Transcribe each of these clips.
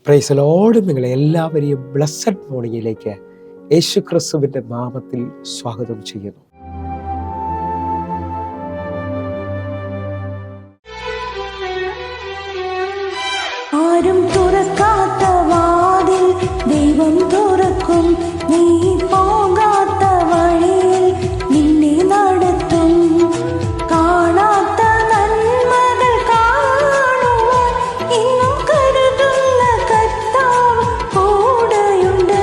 Praise the Lord. നിങ്ങളെ എല്ലാവരെയും blessed മോർണിംഗിലേക്ക് യേശു ക്രിസ്തുവിൻ്റെ നാമത്തിൽ സ്വാഗതം ചെയ്യുന്നു. ആരും തുറക്കാത്ത വാതിൽ ദൈവം തുറക്കും. നീ പോകാത്ത വഴിയിൽ നിന്നെ നടത്തും. കാണാത്ത നന്മകൾ കാണുവാൻ ഇന്നും കരുതുന്ന കർത്താവ് കൂടെയുണ്ട്.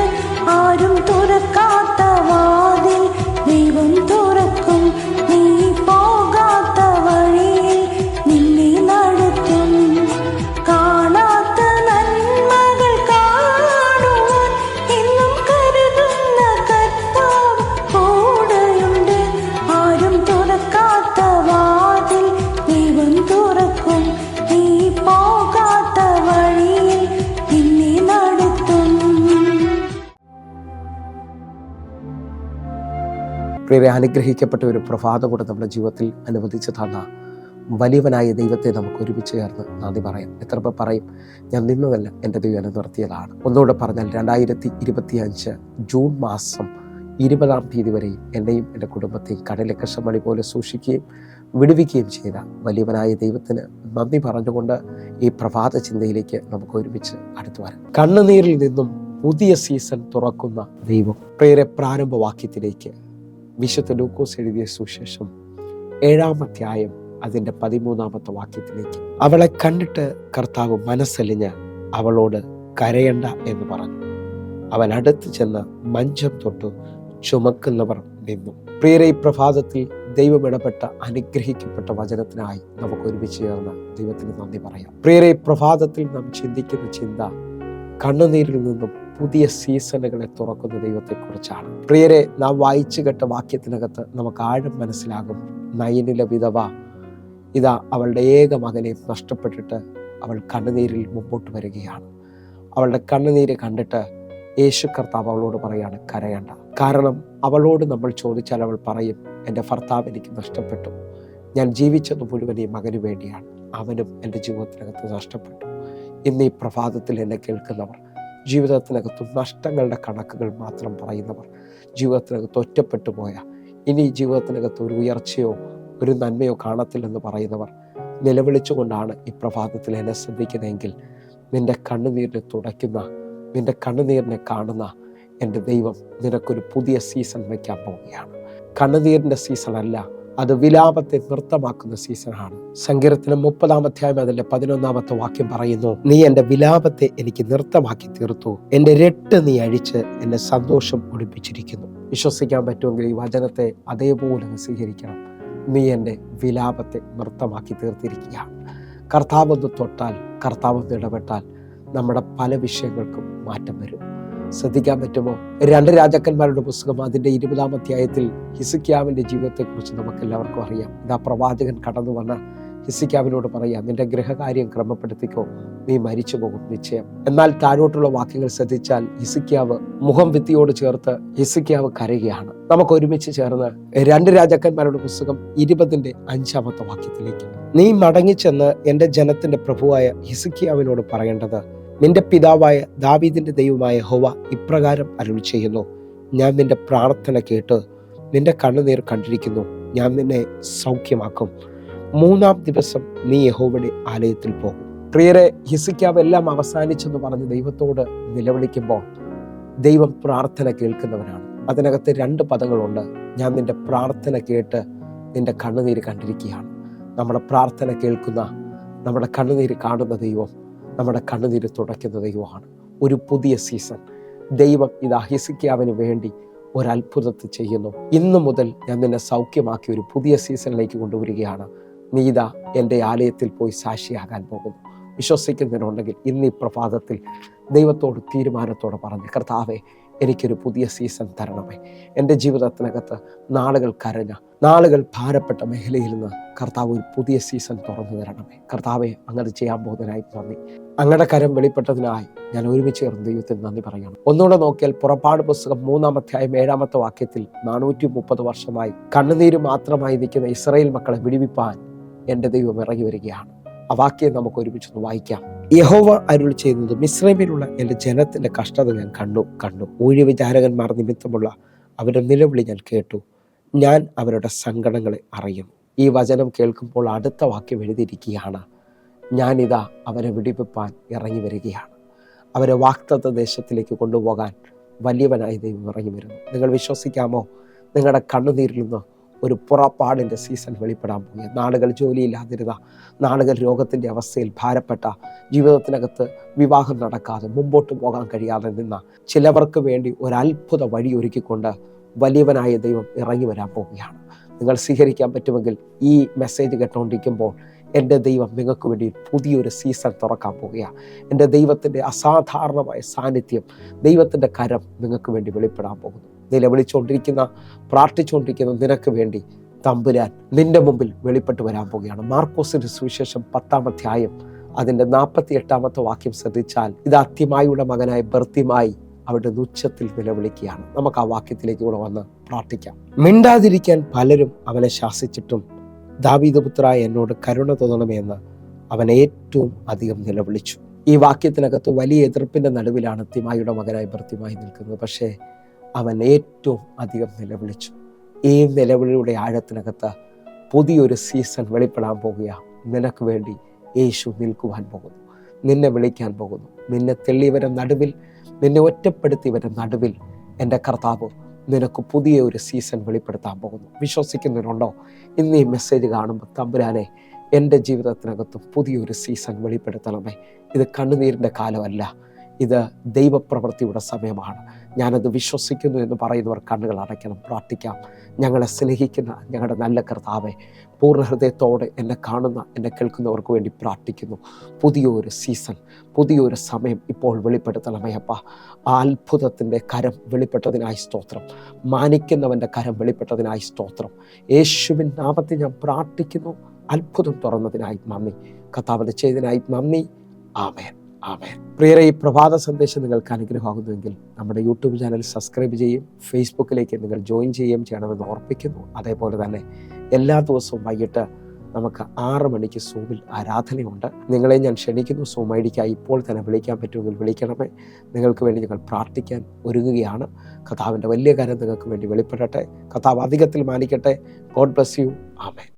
ആരും തുറക്കാത്ത വാതിൽ ദൈവം തുറക്കും. നീ പോകാത്ത വഴിയിൽ നിന്നെ നടത്തും. കാണാത്ത നന്മകൾ കാണുവാൻ ഇന്നും കരുതുന്ന കർത്താവ് കൂടെയുണ്ട്. ആരും തുറക്കാത്ത വാതിൽ ദൈവം തുറക്കും. നീ പോകാത്ത വഴിയിൽ നിന്നെ നടത്തും. പ്രിയരെ, അനുഗ്രഹിക്കപ്പെട്ട ഒരു പ്രഭാതം കൂടെ നമ്മുടെ ജീവിതത്തിൽ അനുവദിച്ച് തന്ന വലിയവനായ ദൈവത്തെ നമുക്ക് ഒരുമിച്ച് ചേർന്ന് നന്ദി പറയാം. എത്ര പേർ പറയും, ഞാൻ നിന്നതല്ല, എൻ്റെ ദൈവം എന്നെ നിർത്തിയതാണ്. ഒന്നുകൂടെ പറഞ്ഞാൽ 2025 ജൂൺ മാസം 20-ാം തീയതി വരെയും എന്നെയും എൻ്റെ കുടുംബത്തെയും കടലിലെ കഷമണി പോലെ സൂക്ഷിക്കുകയും വിടുവിക്കുകയും ചെയ്ത വലിയവനായ ദൈവത്തിന് നന്ദി പറഞ്ഞുകൊണ്ട് ഈ പ്രഭാത ചിന്തയിലേക്ക് നമുക്ക് ഒരുമിച്ച് അടുത്തു വരാം. കണ്ണുനീരിൽ നിന്നും പുതിയ സീസൺ തുറക്കുന്ന ദൈവം. പ്രിയരെ, പ്രാരംഭവാക്യത്തിലേക്ക് വിശുദ്ധ ലൂക്കോസ് എഴുതിയ സുവിശേഷം 7-ാം അധ്യായം അതിൻ്റെ 13-ാമത്തെ വാക്യത്തിലേക്ക്. അവളെ കണ്ടിട്ട് കർത്താവ് മനസ്സലിഞ്ഞ് അവളോട് കരയണ്ട എന്ന് പറഞ്ഞു. അവൻ അടുത്ത് ചെന്ന് മഞ്ചം തൊട്ടു ചുമക്കുന്നവർ നിന്നു. പ്രിയരെ, ഈ പ്രഭാതത്തിൽ ദൈവം ഇടപെട്ട അനുഗ്രഹിക്കപ്പെട്ട വചനത്തിനായി നമുക്ക് ഒരുമിച്ച് ചേർന്ന് ദൈവത്തിന് നന്ദി പറയാം. പ്രിയരെ, ഈ പ്രഭാതത്തിൽ നാം ചിന്തിക്കുന്ന ചിന്ത കണ്ണുനീരിൽ നിന്നും പുതിയ സീസണുകളെ തുറക്കുന്ന ദൈവത്തെക്കുറിച്ചാണ്. പ്രിയരെ, നാം വായിച്ചു കേട്ട വാക്യത്തിനകത്ത് നമുക്ക് ആഴം മനസ്സിലാകും. നയനിലെ വിധവ ഇതാ അവളുടെ ഏക മകനെ നഷ്ടപ്പെട്ടിട്ട് അവൾ കണ്ണുനീരിൽ മുമ്പോട്ട് വരികയാണ്. അവളുടെ കണ്ണുനീര് കണ്ടിട്ട് യേശു കർത്താവ് അവളോട് പറയാണ്, കരയണ്ട. കാരണം അവളോട് നമ്മൾ ചോദിച്ചാൽ അവൾ പറയും, എൻ്റെ ഭർത്താവ് എനിക്ക് നഷ്ടപ്പെട്ടു. ഞാൻ ജീവിച്ചത് മുഴുവൻ ഈ മകന് വേണ്ടിയാണ്. അവനും എൻ്റെ ജീവിതത്തിനകത്ത് നഷ്ടപ്പെട്ടു. ഇന്ന് ഈ പ്രഭാതത്തിൽ എന്നെ കേൾക്കുന്നവർ, ജീവിതത്തിനകത്തും നഷ്ടങ്ങളുടെ കണക്കുകൾ മാത്രം പറയുന്നവർ, ജീവിതത്തിനകത്ത് ഒറ്റപ്പെട്ടു പോയ, ഇനി ജീവിതത്തിനകത്ത് ഒരു ഉയർച്ചയോ ഒരു നന്മയോ കാണത്തില്ലെന്ന് പറയുന്നവർ നിലവിളിച്ചുകൊണ്ടാണ് ഈ പ്രഭാതത്തിൽ എന്നെ ശ്രദ്ധിക്കുന്നതെങ്കിൽ, നിന്റെ കണ്ണുനീരിനെ തുടയ്ക്കുന്ന, നിന്റെ കണ്ണുനീരിനെ കാണുന്ന എൻ്റെ ദൈവം നിനക്കൊരു പുതിയ സീസൺ വയ്ക്കാൻ പോവുകയാണ്. കണ്ണുനീരിൻ്റെ സീസണല്ല, അത് വിലാപത്തെ നൃത്തമാക്കുന്ന സീസണാണ്. സങ്കീർത്തനം 30-ാം അധ്യായം അതിൻ്റെ 11-ാമത്തെ വാക്യം പറയുന്നു, നീ എൻ്റെ വിലാപത്തെ എനിക്ക് നൃത്തമാക്കി തീർത്തു, എൻ്റെ രട്ട് നീ അഴിച്ച് എന്നെ സന്തോഷം ഒളിപ്പിച്ചിരിക്കുന്നു. വിശ്വസിക്കാൻ പറ്റുമെങ്കിൽ ഈ വചനത്തെ അതേപോലെ സ്വീകരിക്കണം. നീ എൻ്റെ വിലാപത്തെ നൃത്തമാക്കി തീർത്തിരിക്കുകയാണ്. കർത്താവ് ഒന്ന് തൊട്ടാൽ, കർത്താവ് ഒന്ന് ഇടപെട്ടാൽ നമ്മുടെ പല വിഷയങ്ങൾക്കും മാറ്റം വരും. ശ്രദ്ധിക്കാൻ പറ്റുമോ? 2 രാജാക്കന്മാരുടെ പുസ്തകം അതിൻ്റെ 20-ാം അധ്യായത്തിൽ ഹിസ്കിയാവിൻ്റെ ജീവിതത്തെക്കുറിച്ച് നമുക്ക് എല്ലാവർക്കും അറിയാം. ഇതാ പ്രവാചകൻ കടന്നു വന്ന ഹിസ്കിയാവിനോട് പറയാം, നിന്റെ ഗൃഹകാര്യം ക്രമപ്പെടുത്തിക്കോ, നീ മരിച്ചു പോകും നിശ്ചയം. എന്നാൽ താഴോട്ടുള്ള വാക്യങ്ങൾ ശ്രദ്ധിച്ചാൽ ഹിസ്കിയാവ് മുഖം ഭിത്തിയോട് ചേർത്ത് ഹിസ്കിയാവ് കരയുകയാണ്. നമുക്ക് ഒരുമിച്ച് ചേർന്ന് 2 രാജാക്കന്മാരുടെ പുസ്തകം 20-ന്റെ 5-ാമത്തെ വാക്യത്തിലേക്ക്. നീ മടങ്ങിച്ചെന്ന് എൻ്റെ ജനത്തിൻ്റെ പ്രഭുവായ ഹിസ്കിയാവിനോട് പറയേണ്ടത്, നിന്റെ പിതാവായ ദാവീദിന്റെ ദൈവമായ യഹോവ ഇപ്രകാരം അരുളി ചെയ്യുന്നു, ഞാൻ നിന്റെ പ്രാർത്ഥന കേട്ട് നിന്റെ കണ്ണുനീർ കണ്ടിരിക്കുന്നു. ഞാൻ നിന്നെ സൗഖ്യമാക്കും. 3-ാം ദിവസം നീ യഹോവയുടെ ആലയത്തിൽ പോകും. പ്രിയരെ, ഹിസ്കിയാവ് എല്ലാം അവസാനിച്ചെന്ന് പറഞ്ഞ് ദൈവത്തോട് നിലവിളിക്കുമ്പോൾ ദൈവം പ്രാർത്ഥന കേൾക്കുന്നവനാണ്. അതിനകത്ത് 2 പദങ്ങളുണ്ട്. ഞാൻ നിന്റെ പ്രാർത്ഥന കേട്ട് നിന്റെ കണ്ണുനീര് കണ്ടിരിക്കുകയാണ്. നമ്മുടെ പ്രാർത്ഥന കേൾക്കുന്ന, നമ്മുടെ കണ്ണുനീര് കാണുന്ന ദൈവം നമ്മുടെ കണ്ണുനീര് തുടയ്ക്കുന്ന ദൈവമാണ്. ഒരു പുതിയ സീസൺ ദൈവം ഇതാ ഹിസ്കിയാവിന് വേണ്ടി ഒരത്ഭുതത്തെ ചെയ്യുന്നു. ഇന്നു മുതൽ ഞാൻ നിന്നെ സൗഖ്യമാക്കി ഒരു പുതിയ സീസണിലേക്ക് കൊണ്ടുവരികയാണ്. നീ ഇതാ എൻ്റെ ആലയത്തിൽ പോയി സാക്ഷിയാകാൻ പോകുന്നു. വിശ്വസിക്കുന്നതിനുണ്ടെങ്കിൽ ഇന്ന് ഈ പ്രഭാതത്തിൽ ദൈവത്തോട് തീരുമാനത്തോടെ പറഞ്ഞ്, കർത്താവേ, എനിക്കൊരു പുതിയ സീസൺ തരണമേ. എൻ്റെ ജീവിതത്തിനകത്ത് നാളുകൾ കരഞ്ഞ, നാളുകൾ ഭാരപ്പെട്ട മേഖലയിൽ നിന്ന് കർത്താവ് ഒരു പുതിയ സീസൺ തുറന്നു തരണമേ. കർത്താവെ, അങ്ങനെ ചെയ്യാൻ പോകുന്നതിനായി നന്ദി. അങ്ങയുടെ കരം വെളിപ്പെട്ടതിനായി ഞാൻ ഒരുമിച്ച് ചേർന്ന് ദൈവത്തിന് നന്ദി പറയണം. ഒന്നുകൂടെ നോക്കിയാൽ പുറപ്പാട് പുസ്തകം 3-ാം അധ്യായം 7-ാമത്തെ വാക്യത്തിൽ 430 വർഷമായി കണ്ണുനീര് മാത്രമായി നിൽക്കുന്ന ഇസ്രായേൽ മക്കളെ വിടുവിപ്പാൻ എൻ്റെ ദൈവം ഇറങ്ങി വരികയാണ്. ആ വാക്യം നമുക്ക് ഒരുമിച്ചൊന്ന് വായിക്കാം. യഹോവ അരുൾ ചെയ്യുന്നത്, മിസ്രൈമിലുള്ള എൻ്റെ ജനത്തിൻ്റെ കഷ്ടത ഞാൻ കണ്ടു. ഊഴിവിചാരകന്മാർ നിമിത്തമുള്ള അവരുടെ നിലവിളി ഞാൻ കേട്ടു. ഞാൻ അവരുടെ സങ്കടങ്ങളെ അറിയുന്നു. ഈ വചനം കേൾക്കുമ്പോൾ അടുത്ത വാക്യം എഴുതിയിരിക്കുകയാണ്, ഞാനിതാ അവരെ വിടിവിപ്പാൻ ഇറങ്ങി വരികയാണ്. അവരെ വാഗ്ദത്ത ദേശത്തിലേക്ക് കൊണ്ടുപോകാൻ വലിയവനായ ദൈവം ഇറങ്ങി വരുന്നു. നിങ്ങൾ വിശ്വസിക്കാമോ? നിങ്ങളുടെ കണ്ണുനീരിൽ നിന്ന് ഒരു പുറപ്പാടിൻ്റെ സീസൺ വെളിപ്പെടാൻ പോകുക. നാളുകൾ ജോലിയില്ലാതിരുന്ന, നാളുകൾ രോഗത്തിൻ്റെ അവസ്ഥയിൽ ഭാരപ്പെട്ട, ജീവിതത്തിനകത്ത് വിവാഹം നടക്കാതെ മുമ്പോട്ട് പോകാൻ കഴിയാതെ നിന്ന ചിലവർക്ക് വേണ്ടി ഒരത്ഭുത വഴി ഒരുക്കിക്കൊണ്ട് വലിയവനായ ദൈവം ഇറങ്ങി വരാൻ പോവുകയാണ്. നിങ്ങൾ സ്വീകരിക്കാൻ പറ്റുമെങ്കിൽ ഈ മെസ്സേജ് കേട്ടുകൊണ്ടിരിക്കുമ്പോൾ എൻ്റെ ദൈവം നിങ്ങൾക്ക് വേണ്ടി പുതിയൊരു സീസൺ തുറക്കാൻ പോവുകയാണ്. എൻ്റെ ദൈവത്തിൻ്റെ അസാധാരണമായ സാന്നിധ്യം, ദൈവത്തിൻ്റെ കരം നിങ്ങൾക്ക് വേണ്ടി വെളിപ്പെടാൻ പോകുന്നു. നിലവിളിച്ചുകൊണ്ടിരിക്കുന്ന, പ്രാർത്ഥിച്ചുകൊണ്ടിരിക്കുന്ന നിനക്ക് വേണ്ടി തമ്പുരാൻ നിന്റെ മുമ്പിൽ വെളിപ്പെട്ട് വരാൻ പോവുകയാണ്. മാർക്കോസിന്റെ സുവിശേഷം 10-ാം അധ്യായം അതിൻ്റെ 48-ാമത്തെ വാക്യം ശ്രദ്ധിച്ചാൽ, ഇത് അത്തിമായിയുടെ മകനായ ബർത്തിമായി അവിടെ ഉച്ചത്തിൽ നിലവിളിക്കുകയാണ്. നമുക്ക് ആ വാക്യത്തിലേക്ക് കൂടെ വന്ന് പ്രാർത്ഥിക്കാം. മിണ്ടാതിരിക്കാൻ പലരും അവനെ ശാസിച്ചിട്ടും ദാവീദ് പുത്രായ എന്നോട് കരുണ തോന്നണമെന്ന് അവൻ ഏറ്റവും അധികം നിലവിളിച്ചു. ഈ വാക്യത്തിനകത്ത് വലിയ എതിർപ്പിന്റെ നടുവിലാണ് തിമായിയുടെ മകനായ ബർത്തിമായി നിൽക്കുന്നത്. പക്ഷേ അവൻ ഏറ്റവും അധികം നിലവിളിച്ചു. ഈ നിലവിളിയുടെ ആഴത്തിനകത്ത് പുതിയൊരു സീസൺ വെളിപ്പെടാൻ പോകുകയാണ്. നിനക്ക് വേണ്ടി യേശു നിൽക്കുവാൻ പോകുന്നു, നിന്നെ വിളിക്കാൻ പോകുന്നു. നിന്നെ തെള്ളിയവരെ നടുവിൽ, നിന്നെ ഒറ്റപ്പെടുത്തിയവരെ നടുവിൽ എൻ്റെ കർത്താവ് നിനക്ക് പുതിയ ഒരു സീസൺ വെളിപ്പെടുത്താൻ പോകുന്നു. വിശ്വസിക്കുന്നവരുണ്ടോ? ഇന്ന് ഈ മെസ്സേജ് കാണുമ്പോൾ, തമ്പുരാനെ എൻ്റെ ജീവിതത്തിനകത്തും പുതിയൊരു സീസൺ വെളിപ്പെടുത്തണമേ. ഇത് കണ്ണുനീരിൻ്റെ കാലമല്ല, ഇത് ദൈവപ്രവൃത്തിയുടെ സമയമാണ്. ഞാനത് വിശ്വസിക്കുന്നു എന്ന് പറയുന്നവർ കണ്ണുകൾ അടയ്ക്കണം. പ്രാർത്ഥിക്കാം. ഞങ്ങളെ സ്നേഹിക്കുന്ന ഞങ്ങളുടെ നല്ല കർത്താവെ, പൂർണ്ണ ഹൃദയത്തോടെ എന്നെ കാണുന്ന, എന്നെ കേൾക്കുന്നവർക്ക് വേണ്ടി പ്രാർത്ഥിക്കുന്നു. പുതിയൊരു സീസൺ, പുതിയൊരു സമയം ഇപ്പോൾ വെളിപ്പെടുത്തണമേ അപ്പ. ആ അത്ഭുതത്തിൻ്റെ കരം വെളിപ്പെട്ടതിനായി സ്തോത്രം. മാനിക്കുന്നവൻ്റെ കരം വെളിപ്പെട്ടതിനായി സ്തോത്രം. യേശുവിൻ നാമത്തിൽ ഞാൻ പ്രാർത്ഥിക്കുന്നു. അത്ഭുതം തുറന്നതിനായി നന്ദി. കർത്താവിന്റെ ചെയ്തതിനായി നന്ദി. ആമേൻ, ആമേൻ. പ്രിയരെ, ഈ പ്രഭാത സന്ദേശം നിങ്ങൾക്ക് അനുഗ്രഹമാകുന്നുവെങ്കിൽ നമ്മുടെ യൂട്യൂബ് ചാനൽ സബ്സ്ക്രൈബ് ചെയ്യും, ഫേസ്ബുക്കിലേക്ക് നിങ്ങൾ ജോയിൻ ചെയ്യുകയും ചെയ്യണമെന്ന് ഓർപ്പിക്കുന്നു. അതേപോലെ തന്നെ എല്ലാ ദിവസവും വൈകിട്ട് നമുക്ക് 6 മണിക്ക് സൂമിൽ ആരാധനയുണ്ട്. നിങ്ങളെ ഞാൻ ക്ഷണിക്കുന്നു. സൂം ഐഡിക്കായി ഇപ്പോൾ തന്നെ വിളിക്കാൻ പറ്റുമെങ്കിൽ വിളിക്കണമേ. നിങ്ങൾക്ക് വേണ്ടി ഞങ്ങൾ പ്രാർത്ഥിക്കാൻ ഒരുങ്ങുകയാണ്. കർത്താവിൻ്റെ വലിയ കാര്യം നിങ്ങൾക്ക് വേണ്ടി വെളിപ്പെടട്ടെ. കർത്താവ് അധികത്തിൽ മാനിക്കട്ടെ. God bless you. ആമേൻ.